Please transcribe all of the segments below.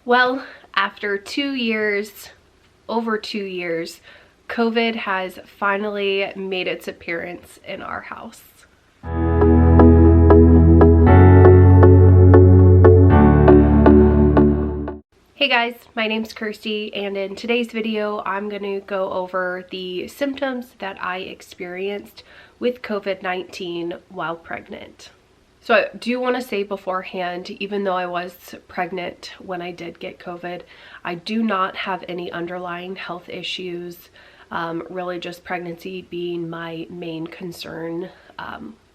Well, after 2 years, over 2 years, COVID has finally made its appearance in our house. Hey guys, my name's Kirsty, and in today's video I'm going to go over the symptoms that I experienced with COVID-19 while pregnant. So I do want to say beforehand, even though I was pregnant when I did get COVID, I do not have any underlying health issues, really just pregnancy being my main concern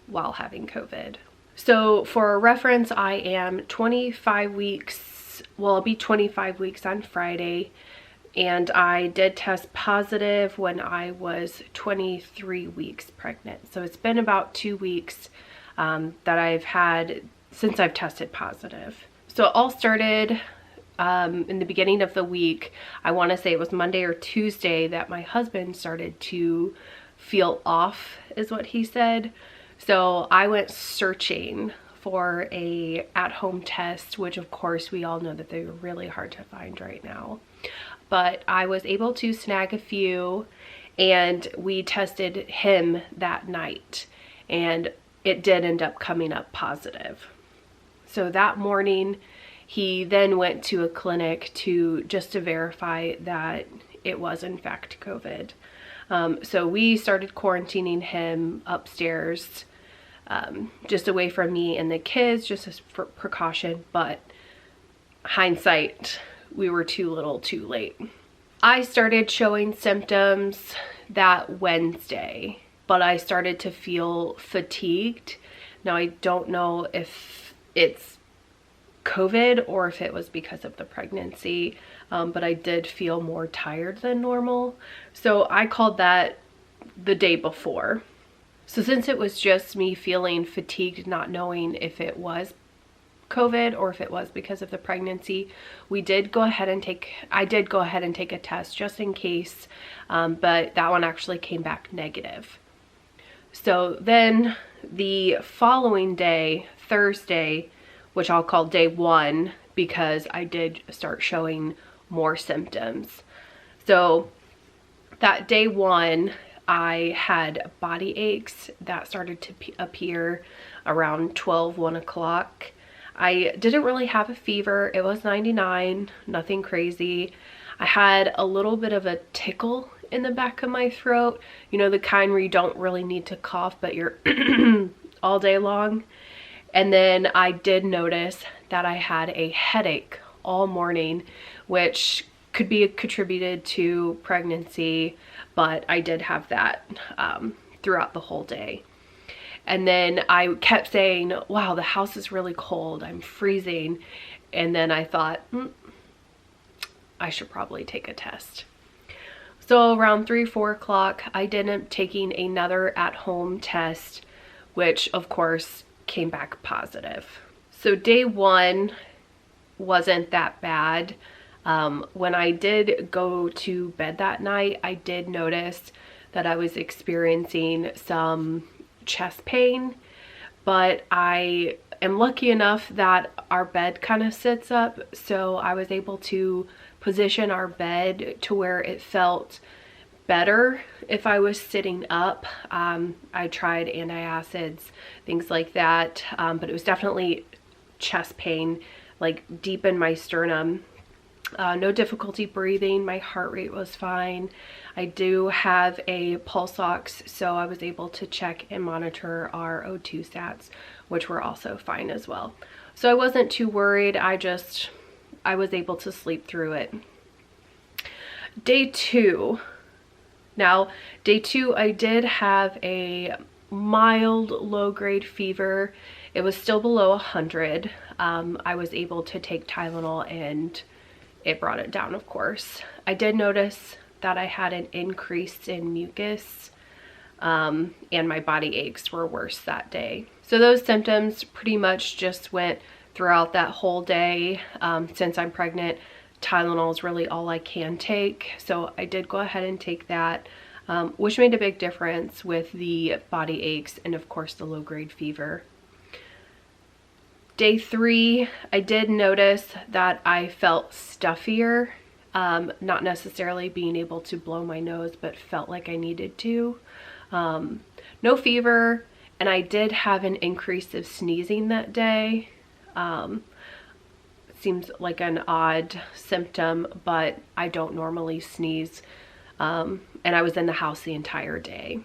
while having COVID. So for reference, I am 25 weeks, well, I'll be 25 weeks on Friday, and I did test positive when I was 23 weeks pregnant. So it's been about 2 weeks that I've had since I've tested positive. So it all started in the beginning of the week. I want to say it was Monday or Tuesday that my husband started to feel off, is what he said. So I went searching for a at-home test, which of course we all know that they're really hard to find right now. But I was able to snag a few, and we tested him that night, and it did end up coming up positive. So that morning, he then went to a clinic just to verify that it was in fact COVID. So we started quarantining him upstairs, just away from me and the kids, just as for precaution, but hindsight, we were too little too late. I started showing symptoms that Wednesday, but I started to feel fatigued. Now I don't know if it's COVID or if it was because of the pregnancy, but I did feel more tired than normal. So I called that the day before. So since it was just me feeling fatigued, not knowing if it was COVID or if it was because of the pregnancy, I did go ahead and take a test just in case, but that one actually came back negative. So then the following day, Thursday, which I'll call day 1 because I did start showing more symptoms. So that day 1, I had body aches that started to appear around 1 o'clock. I didn't really have a fever. It was 99, nothing crazy. I had a little bit of a tickle in the back of my throat, you know, the kind where you don't really need to cough, but you're all day long. And then I did notice that I had a headache all morning, which could be contributed to pregnancy, but I did have that throughout the whole day. And then I kept saying, wow, the house is really cold, I'm freezing. And then I thought, I should probably take a test. So around 3-4 o'clock, I did end up taking another at-home test, which of course came back positive. So day 1 wasn't that bad. When I did go to bed that night, I did notice that I was experiencing some chest pain, but I am lucky enough that our bed kind of sits up, so I was able to position our bed to where it felt better if I was sitting up. I tried antacids, things like that, but it was definitely chest pain, like deep in my sternum. No difficulty breathing, my heart rate was fine. I do have a pulse ox, so I was able to check and monitor our O2 stats, which were also fine as well. So I wasn't too worried. I was able to sleep through it. Day 2. Now, day 2, I did have a mild low-grade fever. It was still below 100. I was able to take Tylenol and it brought it down, of course. I did notice that I had an increase in mucus, and my body aches were worse that day. So those symptoms pretty much just went throughout that whole day. Since I'm pregnant, Tylenol is really all I can take, so I did go ahead and take that, which made a big difference with the body aches and of course the low-grade fever. Day 3, I did notice that I felt stuffier, not necessarily being able to blow my nose, but felt like I needed to. No fever, and I did have an increase of sneezing that day. Seems like an odd symptom, but I don't normally sneeze, and I was in the house the entire day.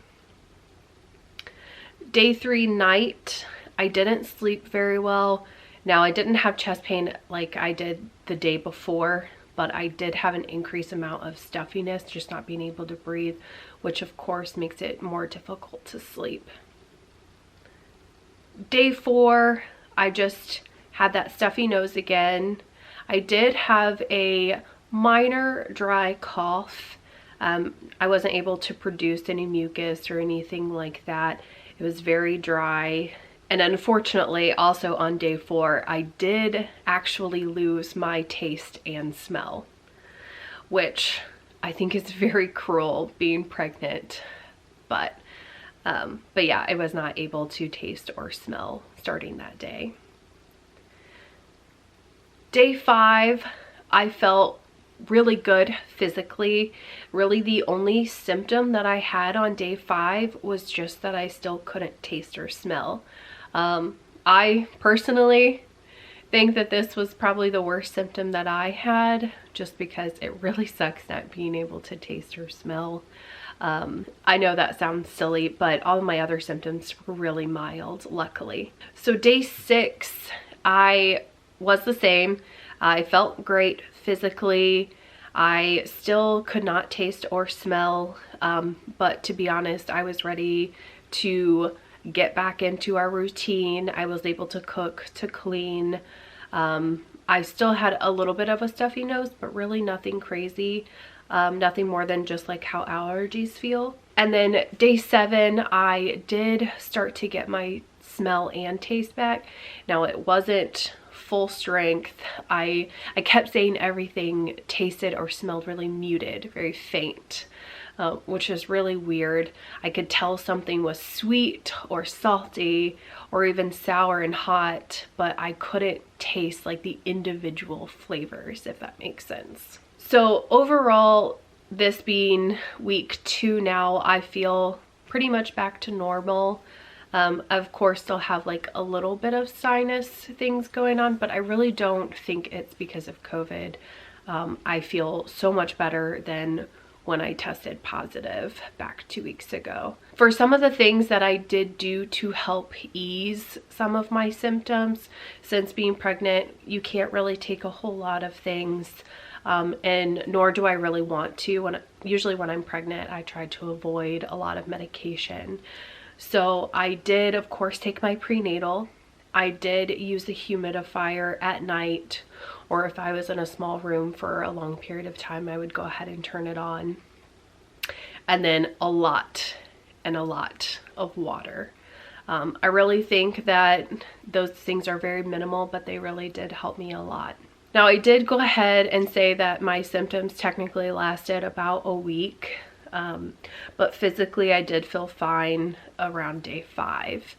Day 3 night, I didn't sleep very well. Now, I didn't have chest pain like I did the day before, but I did have an increased amount of stuffiness, just not being able to breathe, which of course makes it more difficult to sleep. Day 4, I just had that stuffy nose again. I did have a minor dry cough. I wasn't able to produce any mucus or anything like that. It was very dry. And unfortunately, also on day 4, I did actually lose my taste and smell, which I think is very cruel being pregnant. But yeah, I was not able to taste or smell starting that day. Day 5, I felt really good physically. Really, the only symptom that I had on day 5 was just that I still couldn't taste or smell. I personally think that this was probably the worst symptom that I had, just because it really sucks not being able to taste or smell. I know that sounds silly, but all of my other symptoms were really mild, luckily. So day 6, I was the same. I felt great physically. I still could not taste or smell, but to be honest, I was ready to get back into our routine. I was able to cook, to clean. I still had a little bit of a stuffy nose, but really nothing crazy. Nothing more than just like how allergies feel. And then day 7, I did start to get my smell and taste back. Now, it wasn't full strength. I kept saying everything tasted or smelled really muted, very faint, which is really weird. I could tell something was sweet or salty or even sour and hot, but I couldn't taste like the individual flavors, if that makes sense. So overall, this being week 2 now, I feel pretty much back to normal. Of course, still have like a little bit of sinus things going on, but I really don't think it's because of COVID. I feel so much better than when I tested positive back 2 weeks ago. For some of the things that I did do to help ease some of my symptoms, since being pregnant, you can't really take a whole lot of things, and nor do I really want to. Usually when I'm pregnant, I try to avoid a lot of medication. So I did, of course, take my prenatal. I did use the humidifier at night, or if I was in a small room for a long period of time, I would go ahead and turn it on. And then a lot of water. I really think that those things are very minimal, but they really did help me a lot. Now, I did go ahead and say that my symptoms technically lasted about a week. But physically I did feel fine around day 5.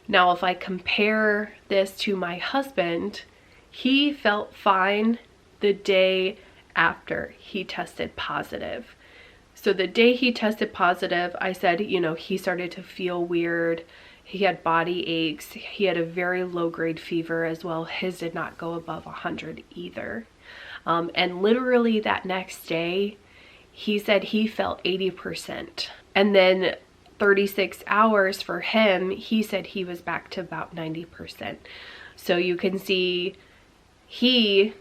Now, if I compare this to my husband, he felt fine the day after he tested positive. So the day he tested positive, I said, you know, he started to feel weird. He had body aches. He had a very low grade fever as well. His did not go above 100 either. And literally that next day, he said he felt 80%. And then 36 hours for him, he said he was back to about 90%. So you can see he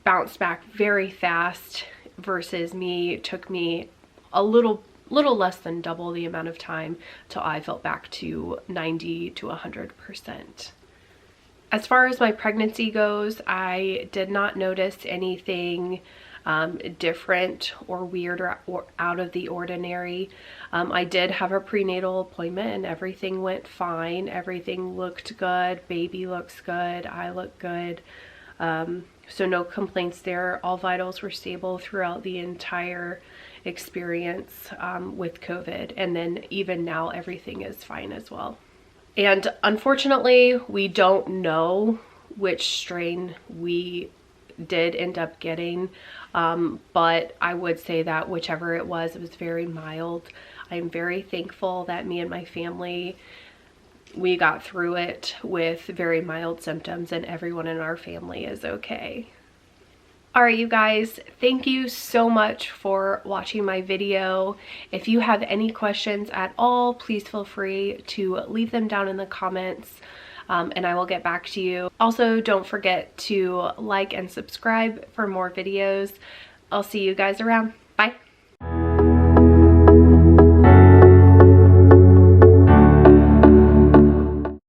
bounced back very fast versus me. It took me a little less than double the amount of time till I felt back to 90 to 100%. As far as my pregnancy goes, I did not notice anything different or weird or out of the ordinary. I did have a prenatal appointment and everything went fine. Everything looked good. Baby looks good. I look good. So no complaints there. All vitals were stable throughout the entire experience with COVID. And then even now everything is fine as well. And unfortunately, we don't know which strain we did end up getting, but I would say that whichever it was very mild. I'm very thankful that me and my family, we got through it with very mild symptoms, and everyone in our family is okay. Alright, you guys, thank you so much for watching my video. If you have any questions at all, please feel free to leave them down in the comments, and I will get back to you. Also, don't forget to like and subscribe for more videos. I'll see you guys around.